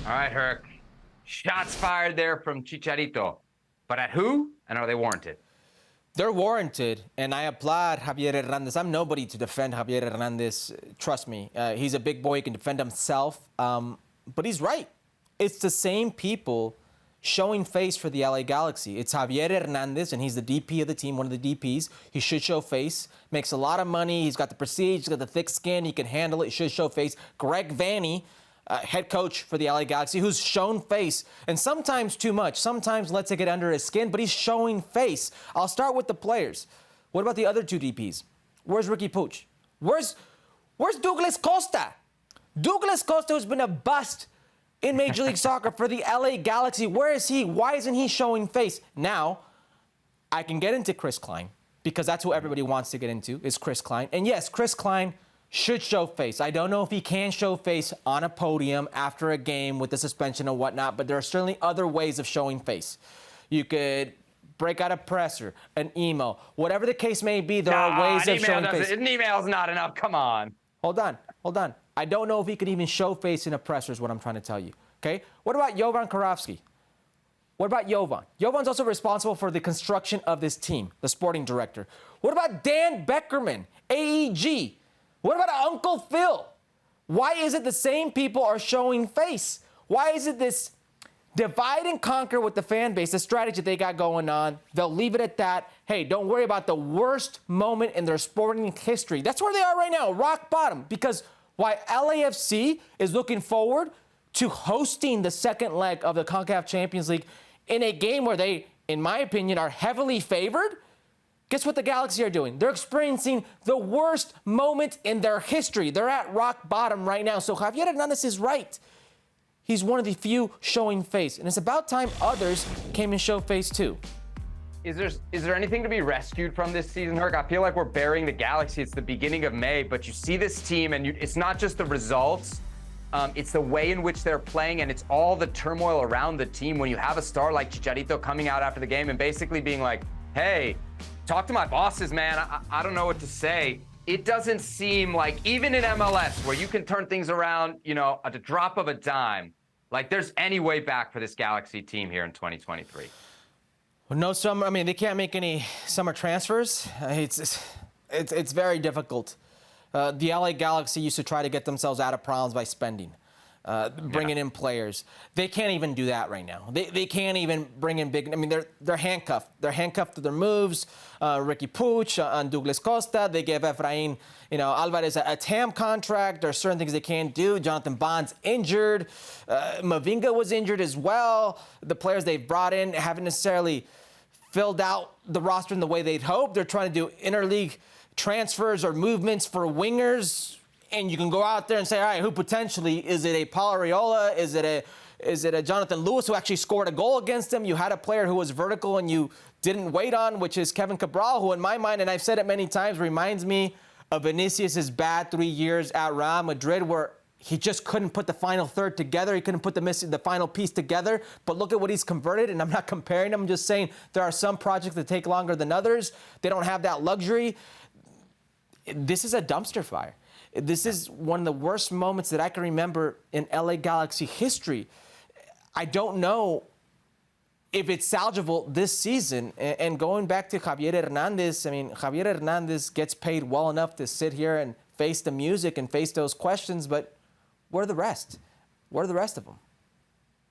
All right, Herc. Shots fired there from Chicharito. But at who? And are they warranted? They're warranted, and I applaud Javier Hernandez. I'm nobody to defend Javier Hernandez. Trust me. He's a big boy. He can defend himself. But he's right. It's the same people showing face for the LA Galaxy. It's Javier Hernandez, and he's the DP of the team, one of the DPs. He should show face. Makes a lot of money. He's got the prestige. He's got the thick skin. He can handle it. He should show face. Greg Vanney, head coach for the LA Galaxy, who's shown face, and sometimes too much. Sometimes lets it get under his skin, but he's showing face. I'll start with the players. What about the other two DPs? Where's Ricky Puig? Where's Douglas Costa? Douglas Costa has been a bust in Major League Soccer for the LA Galaxy. Where is he? Why isn't he showing face? Now, I can get into Chris Klein, because that's who everybody wants to get into, is Chris Klein. And yes, Chris Klein should show face. I don't know if he can show face on a podium after a game with the suspension and whatnot, but there are certainly other ways of showing face. You could break out a presser, an email, whatever the case may be, there are ways of showing face. An email's not enough, come on. Hold on. I don't know if he could even show face in a presser is what I'm trying to tell you, okay? What about Jovan Karofsky? What about Jovan? Jovan's also responsible for the construction of this team, the sporting director. What about Dan Beckerman, AEG? What about Uncle Phil? Why is it the same people are showing face? Why is it this divide and conquer with the fan base, the strategy they got going on? They'll leave it at that. Hey, don't worry about the worst moment in their sporting history. That's where they are right now, rock bottom. Because why LAFC is looking forward to hosting the second leg of the CONCACAF Champions League in a game where they, in my opinion, are heavily favored. Guess what the Galaxy are doing? They're experiencing the worst moment in their history. They're at rock bottom right now. So Javier Hernandez is right. He's one of the few showing face. And it's about time others came and showed face too. Is there anything to be rescued from this season, Herc? I feel like we're burying the Galaxy. It's the beginning of May, but you see this team, and it's not just the results. It's the way in which they're playing, and it's all the turmoil around the team. When you have a star like Chicharito coming out after the game and basically being like, hey, talk to my bosses, man. I don't know what to say. It doesn't seem like, even in MLS, where you can turn things around, at the drop of a dime, like there's any way back for this Galaxy team here in 2023. Well, no summer. I mean, they can't make any summer transfers. It's very difficult. The LA Galaxy used to try to get themselves out of problems by spending. Bringing in players. They can't even do that right now. They can't even bring in big. I mean, they're handcuffed. They're handcuffed to their moves. Ricky Puig on Douglas Costa. They gave Efrain, Alvarez a TAM contract. There are certain things they can't do. Jonathan Bond's injured. Mavinga was injured as well. The players they've brought in haven't necessarily filled out the roster in the way they'd hoped. They're trying to do interleague transfers or movements for wingers. And you can go out there and say, all right, who potentially? Is it a Paulo Ariola? Is it a Jonathan Lewis who actually scored a goal against them? You had a player who was vertical and you didn't wait on, which is Kevin Cabral, who in my mind, and I've said it many times, reminds me of Vinicius' bad 3 years at Real Madrid, where he just couldn't put the final third together. He couldn't put the final piece together. But look at what he's converted, and I'm not comparing them. I'm just saying there are some projects that take longer than others. They don't have that luxury. This is a dumpster fire. This is one of the worst moments that I can remember in LA Galaxy history. I don't know if it's salvageable this season. And going back to Javier Hernandez, I mean, Javier Hernandez gets paid well enough to sit here and face the music and face those questions, but where are the rest? Where are the rest of them?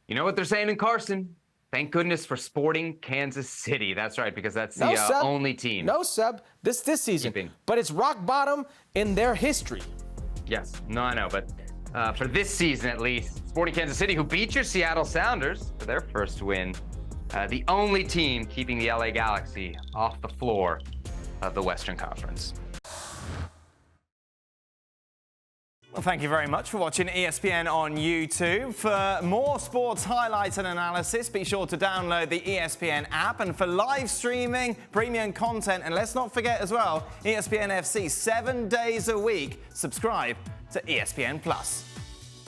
You know what they're saying in Carson? Thank goodness for Sporting Kansas City. That's right, because that's the only team. No sub this season. But it's rock bottom in their history. Yes, no, I know, but for this season at least, Sporting Kansas City, who beat your Seattle Sounders for their first win, the only team keeping the LA Galaxy off the floor of the Western Conference. Well, thank you very much for watching ESPN on YouTube. For more sports highlights and analysis, be sure to download the ESPN app. And for live streaming, premium content, and let's not forget as well, ESPN FC 7 days a week. Subscribe to ESPN+.